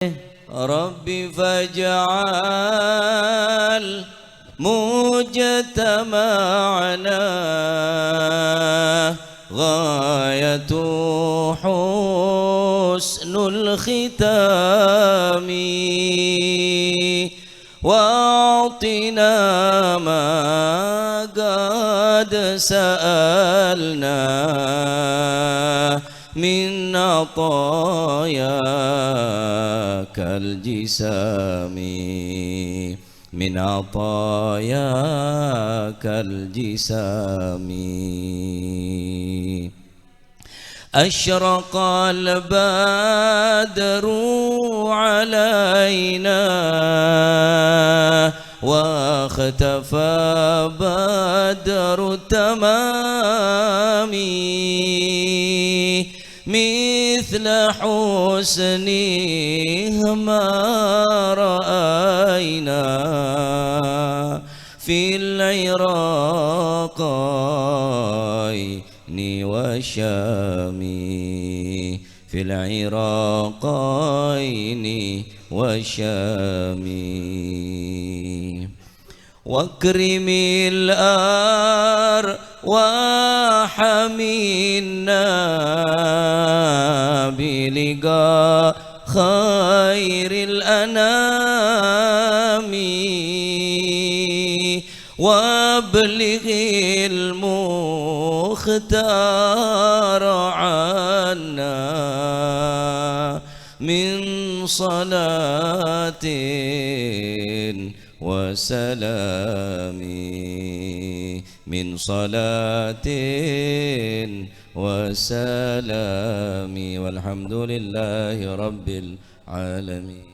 رب فاجعل مجتمعنا غاية حسن الختام واعطنا ما قد سألنا من عطاياك الجسام من عطاياك الجسام. أشرق البدر علينا واختفى بدر التمام مثل حسنه ما رأينا في العراقين والشام في العراقين والشام. واكرم الأرواح منا بلقاء خير الأنام وابلغ المختار عنا من صلاة وسلام من صلاة وسلام والحمد لله رب العالمين.